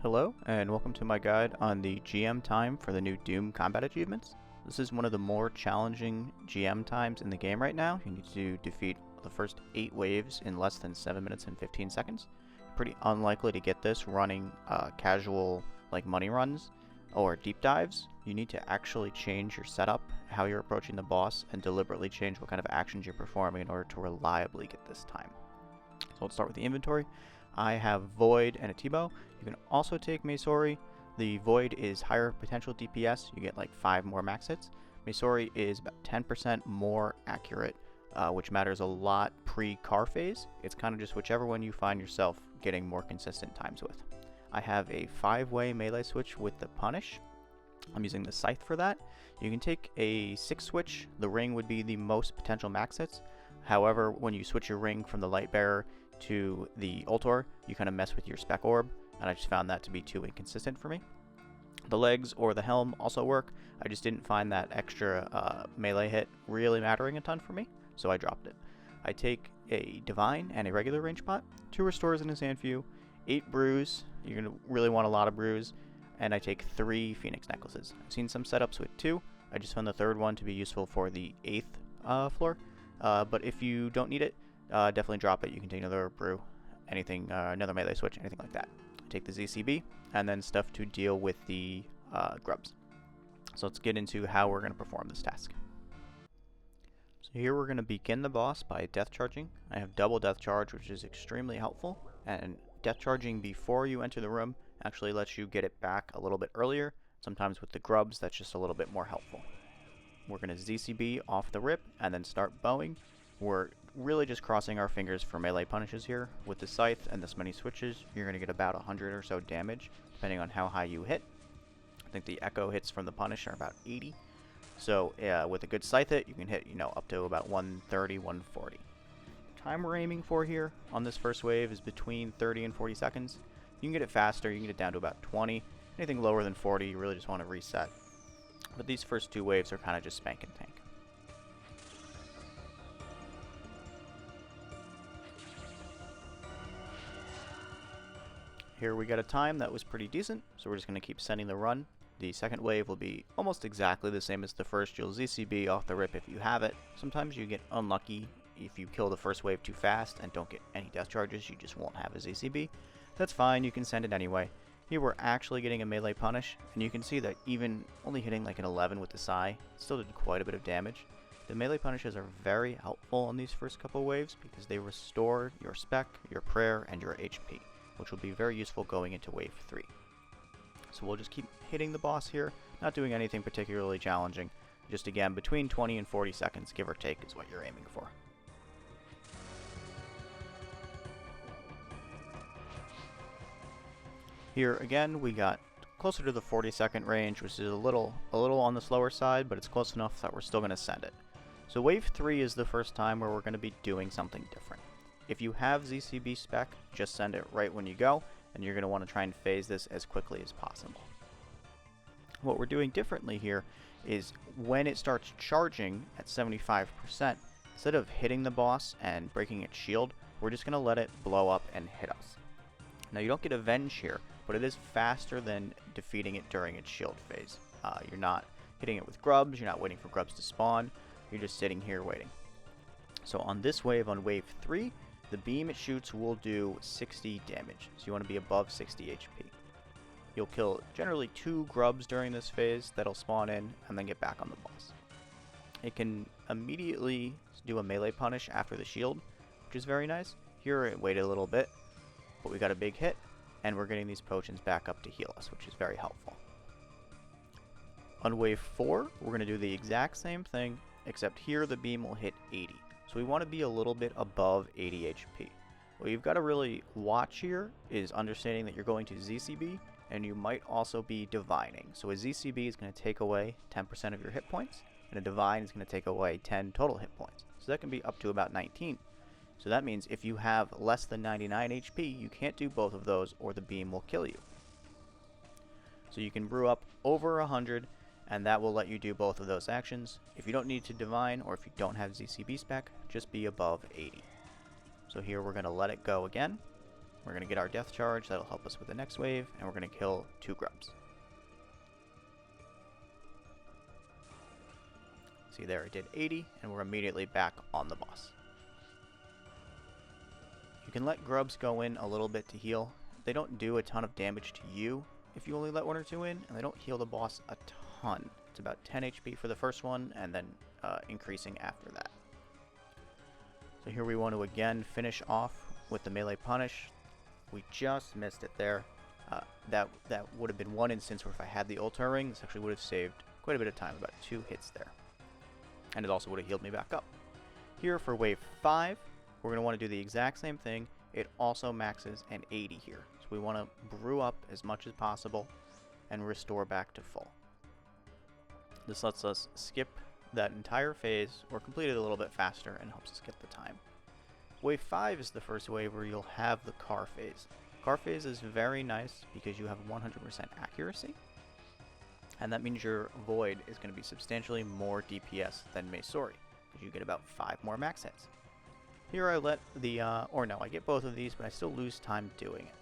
Hello, and welcome to my guide on the GM time for the new Doom combat achievements. This is one of the more challenging GM times in the game right now. You need to defeat the first 8 waves in less than 7 minutes and 15 seconds. Pretty unlikely to get this running casual like money runs or deep dives. You need to actually change your setup, how you're approaching the boss, and deliberately change what kind of actions you're performing in order to reliably get this time. So let's start with the inventory. I have Void and a T-Bow. You can also take Masori. The Void is higher potential DPS. You get like 5 more max hits. Masori is about 10% more accurate, which matters a lot pre-car phase. It's kind of just whichever one you find yourself getting more consistent times with. I have a 5-way melee switch with the Punish. I'm using the Scythe for that. You can take a 6 switch. The Ring would be the most potential max hits. However, when you switch your Ring from the Light Bearer to the Ultor, you kind of mess with your Spec Orb, and I just found that to be too inconsistent for me. The legs or the helm also work. I just didn't find that extra melee hit really mattering a ton for me, so I dropped it. I take a Divine and a regular range pot, 2 Restores in his hand view, 8 Brews, you're going to really want a lot of Brews, and I take 3 Phoenix Necklaces. I've seen some setups with 2, I just found the 3rd one to be useful for the 8th floor, but if you don't need it, definitely drop it. You can take another brew, anything, another melee switch, anything like that. Take the ZCB, and then stuff to deal with the grubs. So let's get into how we're going to perform this task. So here we're going to begin the boss by death charging. I have double death charge, which is extremely helpful, and death charging before you enter the room actually lets you get it back a little bit earlier. Sometimes with the grubs, that's just a little bit more helpful. We're going to ZCB off the rip, and then start bowing. We're really just crossing our fingers for melee punishes here. With the Scythe and this many switches, you're going to get about 100 or so damage, depending on how high you hit. I think the echo hits from the punish are about 80. So with a good Scythe hit, you can hit up to about 130, 140. Time we're aiming for here on this first wave is between 30 and 40 seconds. You can get it faster, you can get it down to about 20. Anything lower than 40, you really just want to reset. But these first 2 waves are kind of just spank and tank. Here we got a time that was pretty decent, so we're just going to keep sending the run. The second wave will be almost exactly the same as the first. You'll ZCB off the rip if you have it. Sometimes you get unlucky if you kill the first wave too fast and don't get any death charges, you just won't have a ZCB. That's fine, you can send it anyway. Here we're actually getting a melee punish, and you can see that even only hitting like an 11 with the Sai still did quite a bit of damage. The melee punishes are very helpful on these first couple waves because they restore your spec, your prayer, and your HP, which will be very useful going into wave 3. So we'll just keep hitting the boss here, not doing anything particularly challenging. Just again, between 20 and 40 seconds, give or take, is what you're aiming for. Here again, we got closer to the 40-second range, which is a little on the slower side, but it's close enough that we're still going to send it. So wave 3 is the first time where we're going to be doing something different. If you have ZCB spec, just send it right when you go, and you're going to want to try and phase this as quickly as possible. What we're doing differently here is when it starts charging at 75%, instead of hitting the boss and breaking its shield, we're just going to let it blow up and hit us. Now you don't get Avenge here, but it is faster than defeating it during its shield phase. You're not hitting it with grubs, you're not waiting for grubs to spawn, you're just sitting here waiting. So on this wave, on wave 3, the beam it shoots will do 60 damage, so you want to be above 60 HP. You'll kill generally 2 grubs during this phase that'll spawn in and then get back on the boss. It can immediately do a melee punish after the shield, which is very nice. Here it waited a little bit, but we got a big hit, and we're getting these potions back up to heal us, which is very helpful. On wave 4, we're going to do the exact same thing, except here the beam will hit 80. So we want to be a little bit above 80 HP. What you've got to really watch here is understanding that you're going to ZCB, and you might also be divining. So a ZCB is going to take away 10% of your hit points, and a divine is going to take away 10 total hit points. So that can be up to about 19. So that means if you have less than 99 HP, you can't do both of those or the beam will kill you. So you can brew up over 100, and that will let you do both of those actions. If you don't need to divine, or if you don't have ZCB spec, just be above 80. So here we're going to let it go again. We're going to get our death charge, that'll help us with the next wave, and we're going to kill 2 grubs. See there, it did 80, and we're immediately back on the boss. You can let grubs go in a little bit to heal. They don't do a ton of damage to you if you only let 1 or 2 in, and they don't heal the boss a ton. It's about 10 HP for the first one, and then increasing after that. So here we want to again finish off with the melee punish. We just missed it there. That would have been one instance where if I had the ult ring, this actually would have saved quite a bit of time, about 2 hits there. And it also would have healed me back up. Here for wave 5, we're going to want to do the exact same thing. It also maxes an 80 here. So we want to brew up as much as possible and restore back to full. This lets us skip that entire phase or complete it a little bit faster and helps us get the time. Wave 5 is the first wave where you'll have the car phase. Car phase is very nice because you have 100% accuracy, and that means your Void is going to be substantially more DPS than Maesori, because you get about 5 more max hits. Here I let the, or no, I get both of these, but I still lose time doing it.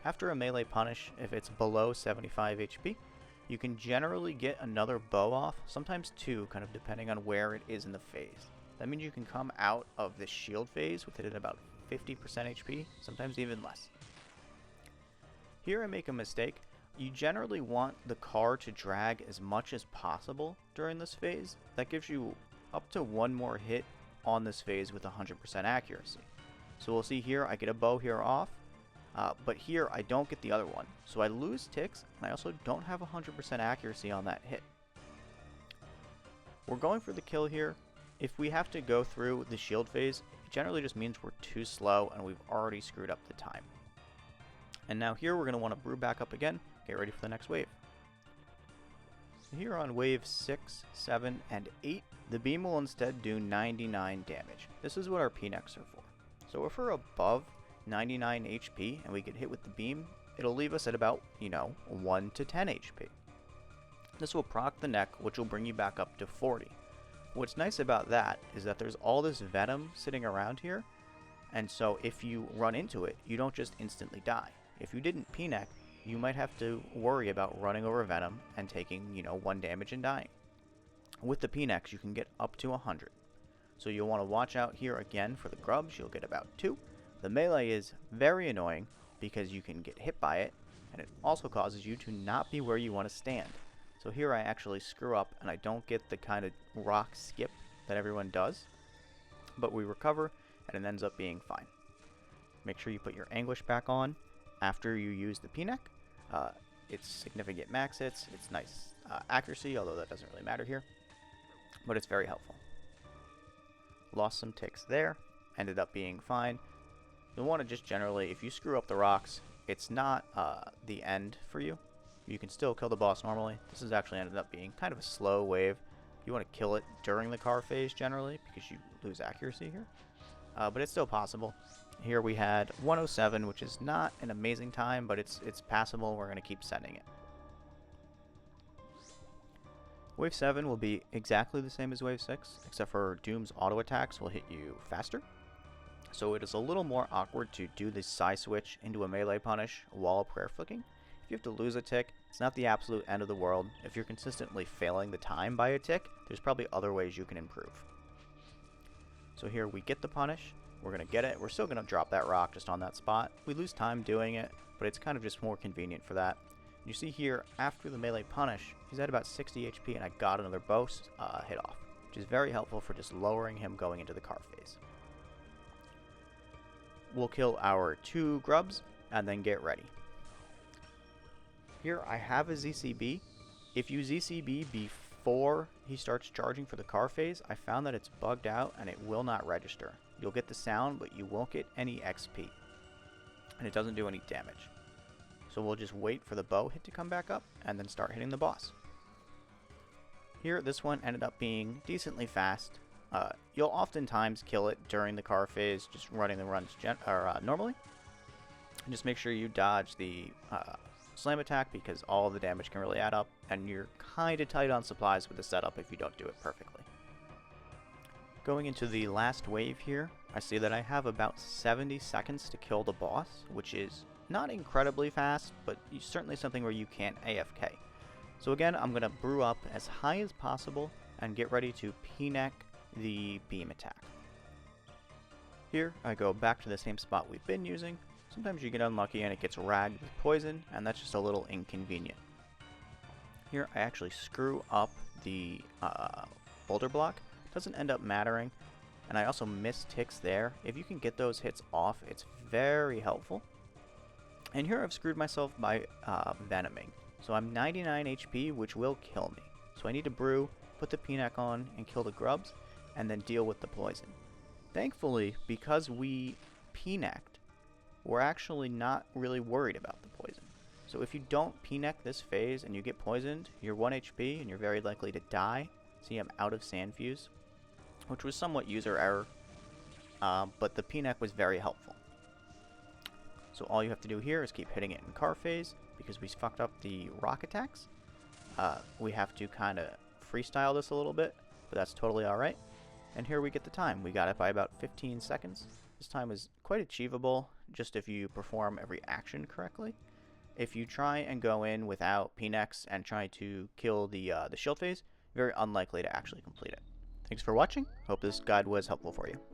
After a melee punish, if it's below 75 HP, you can generally get another bow off, sometimes 2, kind of depending on where it is in the phase. That means you can come out of this shield phase with it at about 50% HP, sometimes even less. Here I make a mistake. You generally want the car to drag as much as possible during this phase. That gives you up to 1 more hit on this phase with 100% accuracy. So we'll see here, I get a bow here off, but here I don't get the other one. So I lose ticks, and I also don't have 100% accuracy on that hit. We're going for the kill here. If we have to go through the shield phase, it generally just means we're too slow and we've already screwed up the time. And now here we're going to want to brew back up again, get ready for the next wave. So here on wave 6, 7, and 8, the beam will instead do 99 damage. This is what our P-necks are for. So if we're above 99 HP and we get hit with the beam, it'll leave us at about, 1 to 10 HP. This will proc the neck, which will bring you back up to 40. What's nice about that is that there's all this venom sitting around here, and so if you run into it, you don't just instantly die. If you didn't P-neck, you might have to worry about running over venom and taking, 1 damage and dying. With the P-necks, you can get up to 100. So you'll want to watch out here again for the grubs. You'll get about 2. The melee is very annoying because you can get hit by it, and it also causes you to not be where you want to stand. So here I actually screw up and I don't get the kind of rock skip that everyone does, but we recover and it ends up being fine. Make sure you put your Anguish back on after you use the P-neck. It's significant max hits, it's nice accuracy, although that doesn't really matter here, but it's very helpful. Lost some ticks there, ended up being fine. You'll want to just generally, if you screw up the rocks, it's not the end for you. You can still kill the boss normally. This has actually ended up being kind of a slow wave. You want to kill it during the car phase generally because you lose accuracy here. But it's still possible. Here we had 107, which is not an amazing time, but it's passable. We're going to keep sending it. Wave 7 will be exactly the same as Wave 6, except for Doom's auto attacks will hit you faster. So it is a little more awkward to do the side switch into a melee punish while prayer flicking. If you have to lose a tick, it's not the absolute end of the world. If you're consistently failing the time by a tick, there's probably other ways you can improve. So here we get the punish. We're going to get it. We're still going to drop that rock just on that spot. We lose time doing it, but it's kind of just more convenient for that. You see here, after the melee punish, he's at about 60 HP and I got another bow hit off, which is very helpful for just lowering him going into the car phase. We'll kill our 2 grubs and then get ready. Here I have a ZCB. If you ZCB before he starts charging for the car phase, I found that it's bugged out and it will not register. You'll get the sound, but you won't get any XP. And it doesn't do any damage. So we'll just wait for the bow hit to come back up and then start hitting the boss. Here, this one ended up being decently fast. You'll oftentimes kill it during the car phase, just running the runs normally. And just make sure you dodge the slam attack because all of the damage can really add up, and you're kind of tight on supplies with the setup if you don't do it perfectly. Going into the last wave here, I see that I have about 70 seconds to kill the boss, which is not incredibly fast, but certainly something where you can't AFK. So again, I'm going to brew up as high as possible and get ready to P-neck the beam attack. Here, I go back to the same spot we've been using. Sometimes you get unlucky and it gets ragged with poison, and that's just a little inconvenient. Here, I actually screw up the boulder block. Doesn't end up mattering. And I also miss ticks there. If you can get those hits off, it's very helpful. And here I've screwed myself by venoming. So I'm 99 HP, which will kill me. So I need to brew, put the P-neck on, and kill the grubs, and then deal with the poison. Thankfully, because we P-necked, we're actually not really worried about the poison. So if you don't P-neck this phase and you get poisoned, you're 1 HP and you're very likely to die. See, I'm out of sand fuse, which was somewhat user error, but the P-neck was very helpful. So all you have to do here is keep hitting it in car phase, because we fucked up the rock attacks. We have to kind of freestyle this a little bit, but that's totally alright. And here we get the time. We got it by about 15 seconds. This time is quite achievable, just if you perform every action correctly. If you try and go in without P-necks and try to kill the shield phase, very unlikely to actually complete it. Thanks for watching. Hope this guide was helpful for you.